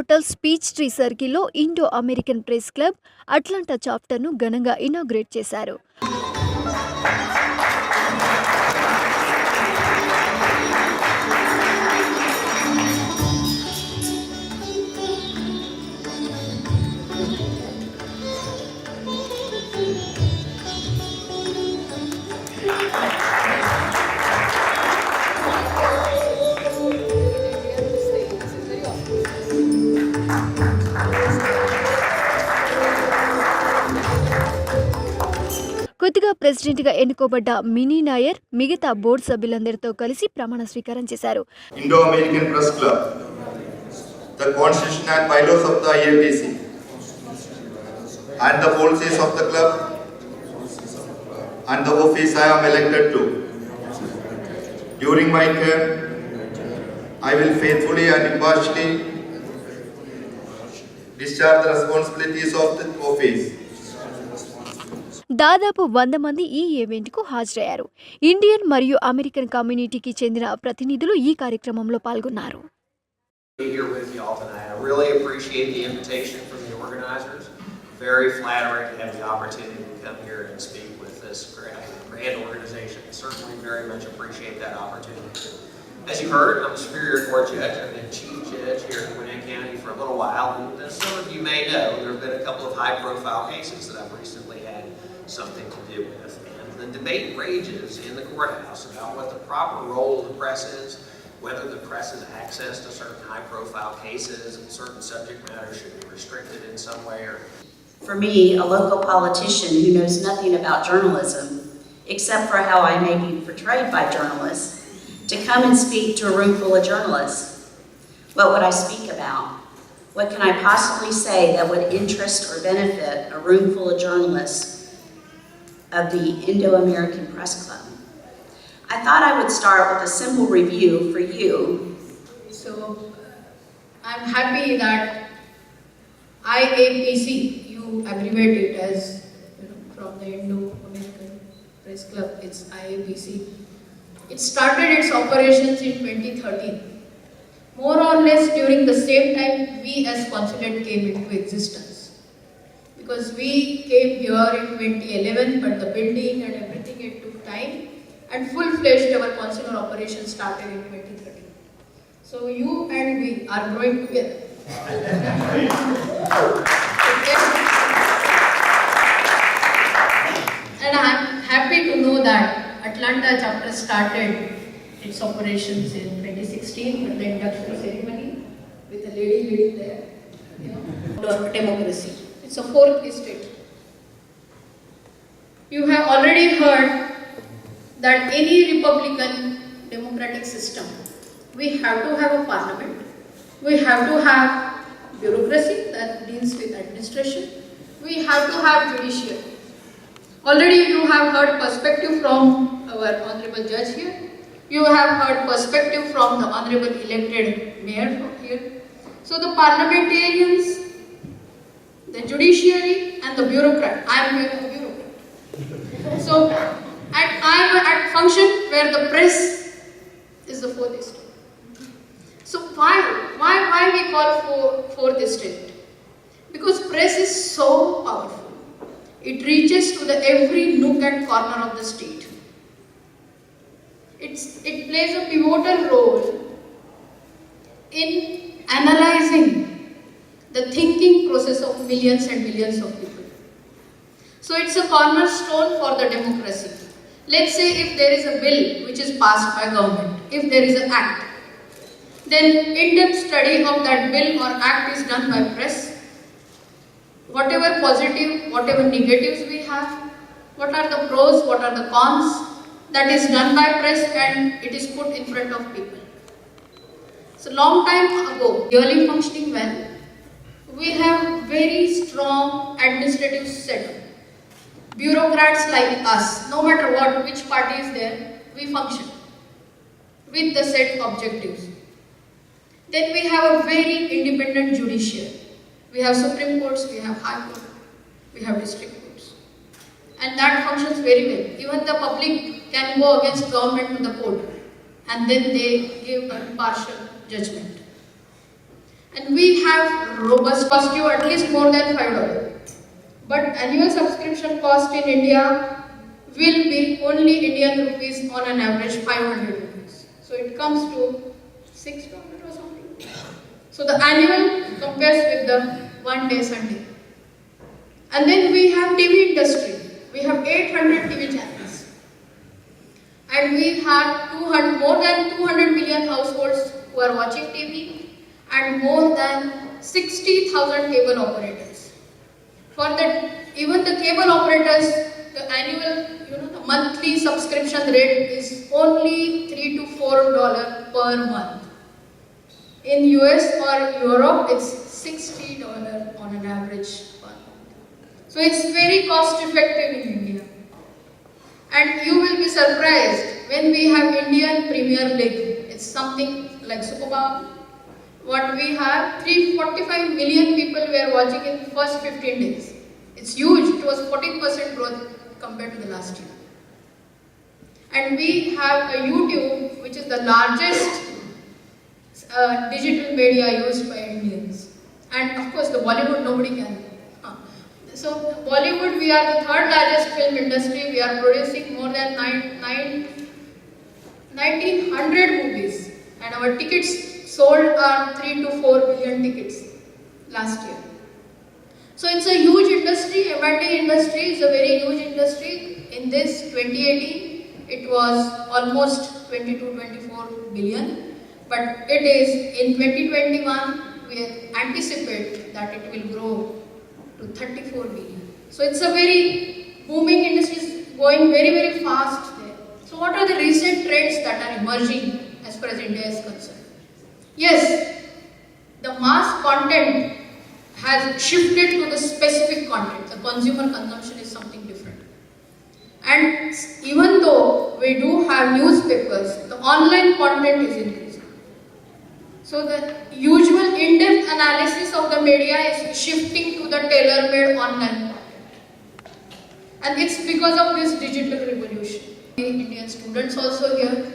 Hotel speech tree సర్కిల్లో Indo-American press club Atlanta చాప్టర్ను ఘనంగా inaugurate చేశారు. కొద్దిగా ప్రెసిడెంట్గా ఎన్నుకోబడ్డ మినీ నాయర్ మిగతా బోర్డు సభ్యులందరితో కలిసి ప్రమాణ స్వీకారం చేశారు. Indo-American Press Club, the Constitution and bylaws of the IABC, and the policies of the club, and the office I am elected to. During my term, I will faithfully and impartially discharge the responsibilities of the office. దాదాపు 100 మంది ఈ ఈవెంట్కు హాజరయ్యారు. Indian మరియు American కమ్యూనిటీకి చెందిన ప్రతినిధులు ఈ కార్యక్రమంలో పాల్గొన్నారు. Very flattering to have the opportunity to come here and speak with this grand organization. Certainly very much appreciate that opportunity. As you heard, I'm a Superior Court Judge. I've been Chief Judge here in Gwinnett County for a little while. And as some of you may know, there have been a couple of high-profile cases that I've recently had something to do with. And the debate rages in the courthouse about what the proper role of the press is, whether the press's access to certain high-profile cases and certain subject matters should be restricted in some way. For me, a local politician who knows nothing about journalism, except for how I may be portrayed by journalists, to come and speak to a room full of journalists, what would I speak about? What can I possibly say that would interest or benefit a room full of journalists of the Indo-American Press Club? I thought I would start with a simple review for you. So, I'm happy that IAPC, you abbreviate it as, from the Indo-American Press Club, it's IAPC. It started its operations in 2013. More or less during the same time we as consulate came into existence. Because we came here in 2011, but the building and everything, it took time. And full-fledged our consular operations started in 2013. So you and we are growing together. And I'm happy to know that Atlanta chapter started its operations in 2016 with the induction ceremony with a lady leading there. Democracy. It's a fourth state. You have already heard that any Republican democratic system, we have to have a parliament, we have to have bureaucracy that deals with administration, we have to have judiciary. Already you have heard perspective from our honorable judge here, you have heard perspective from the honorable elected mayor from here. So the parliamentarians, the judiciary and the bureaucrat, I am here a bureaucrat. So, and I am at function where the press is the fourth estate. So why we call for fourth estate? Because press is so powerful. It reaches to the every nook and corner of the state. It plays a pivotal role in analyzing the thinking process of millions and millions of people. So it's a cornerstone for the democracy. Let's say if there is a bill which is passed by government, if there is an act, then in-depth study of that bill or act is done by press. Whatever positive, whatever negatives we have, what are the pros, what are the cons, that is done by press and it is put in front of people. So long time ago, really functioning well, we have very strong administrative setup. Bureaucrats like us, no matter what, which party is there, we function with the set objectives. Then we have a very independent judiciary. We have Supreme Courts, we have High Court, we have District Courts. And that functions very well. Even the public can go against government to the court and then they give a partial judgment. and we have robust cost you at least more than $5. But annual subscription cost in India will be only Indian rupees on an average 500 rupees. So it comes to $6 or something. So the annual compares with the one-day Sunday. And then we have TV industry. We have 800 TV channels. And we have more than 200 million households who are watching TV and more than 60,000 cable operators. Even the cable operators, the annual, the monthly subscription rate is only $3 to $4 per month. In US or Europe, it's $60 on an average per month. So it's very cost effective in India. And you will be surprised when we have Indian Premier League. It's something like Super Bowl. What we have, 345 million people were watching in the first 15 days. It's huge. It was 14% growth compared to the last year. And we have a YouTube, which is the largest digital media used by Indians. And of course, the Bollywood, nobody can. So Bollywood, we are the third largest film industry. We are producing more than 1900 movies. And our tickets sold are 3 to 4 billion tickets last year. So it's a huge industry. M&A industry is a very huge industry. In this 2018, it was almost 22-24 billion. But it is in 2021, we anticipate that it will grow to 34 billion. So it's a very booming industry, going very, very fast there. So what are the recent trends that are emerging as far as India is concerned? Yes, the mass content has shifted to the specific content. The consumer consumption is something different. And even though we do have newspapers, the online content is increasing. So the usual in-depth analysis of the media is shifting to the tailor-made online content. And it's because of this digital revolution. Indian students also here.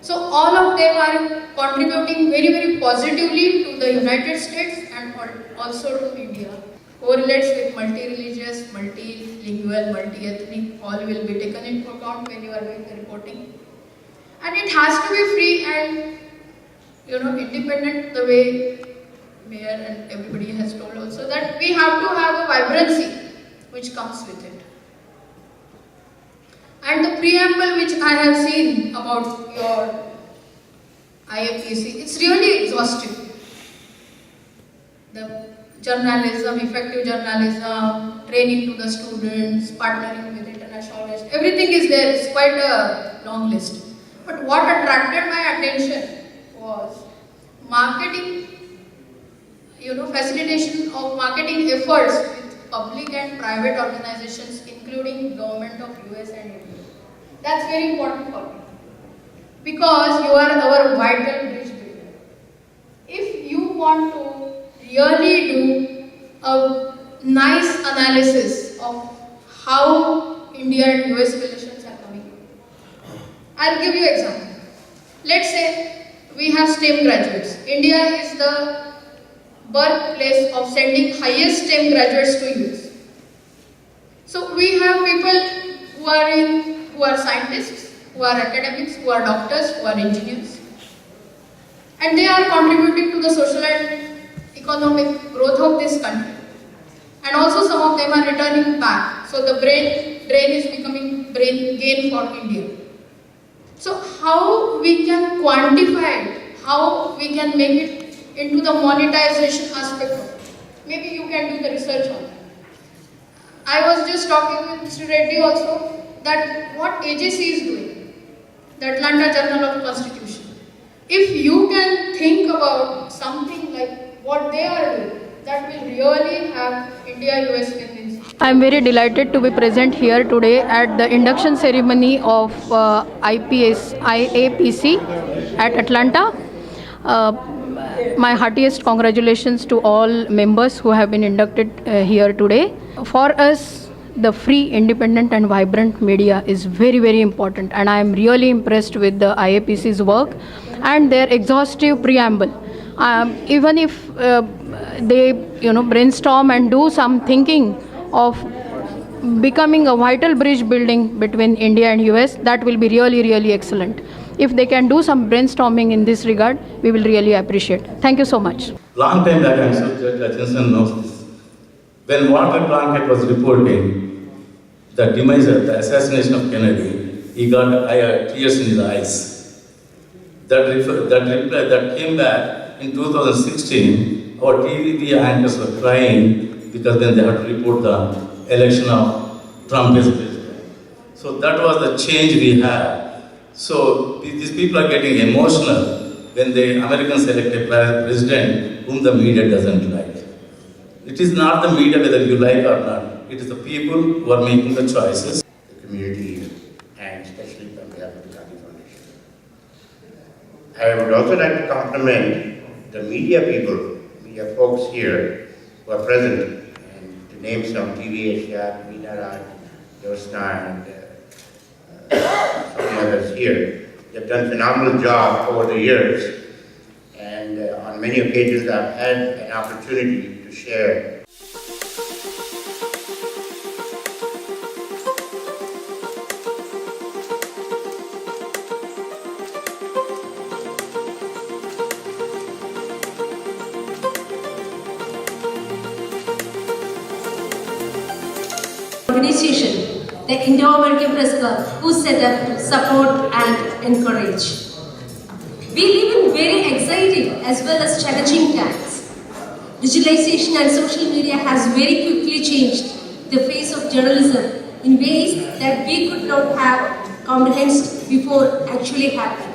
So all of them are contributing very, very positively to the United States and also to India. Correlates with multi-religious, multilingual, multi-ethnic, all will be taken into account when you are doing the reporting. And it has to be free and independent, the way Mayor and everybody has told also, that we have to have a vibrancy which comes with it. And the preamble which I have seen about your IAPC, it's really exhaustive. The journalism, effective journalism, training to the students, partnering with international organizations, everything is there. It's quite a long list. But what attracted my attention was marketing, facilitation of marketing efforts with public and private organizations, including government of US and India. That's very important for me. Because you are our vital bridge builder. If you want to really do a nice analysis of how India and US relations are coming, I'll give you an example. Let's say we have STEM graduates. India is the birthplace of sending highest STEM graduates to US. So we have people who are scientists, who are academics, who are doctors, who are engineers. And they are contributing to the social and economic growth of this country. And also some of them are returning back. So the brain drain is becoming brain gain for India. So how we can quantify it, how we can make it into the monetization aspect of it. Maybe you can do the research on that. I was just talking with Mr. Reddy also that what AJC is doing, the Atlanta Journal of Constitution. If you can think about something like what they are doing, that will really have India-US win-win. I am very delighted to be present here today at the induction ceremony of IAPC at Atlanta. My heartiest congratulations to all members who have been inducted here today. For us, the free, independent and vibrant media is very, very important, and I am really impressed with the IAPC's work and their exhaustive preamble. Even if they brainstorm and do some thinking of becoming a vital bridge building between India and US, that will be really excellent. If they can do some brainstorming in this regard, we will really appreciate. Thank you so much. Long time back, I'm sure Judge Hutchinson knows this. When Walter Cronkite was reporting the demise of the assassination of Kennedy, he got tears in his eyes. That came back in 2016. Our TV anchors were crying because then they had to report the election of Trump as president. So that was the change we had. So these people are getting emotional when the Americans elect a president whom the media doesn't like. It is not the media whether you like or not. It is the people who are making the choices. The community and especially from behalf of the Gandhi Foundation. I would also like to compliment the media people, media folks here who are present, and to name some, TV Asia, Meena Raj, Josna, and some others here. They've done a phenomenal job over the years, and on many occasions I've had an opportunity to share. Organization, the Indo-American Press Club, who set up to support and encourage. We live in very exciting as well as challenging times. Digitalization and social media has very quickly changed the face of journalism in ways that we could not have comprehended before actually happened.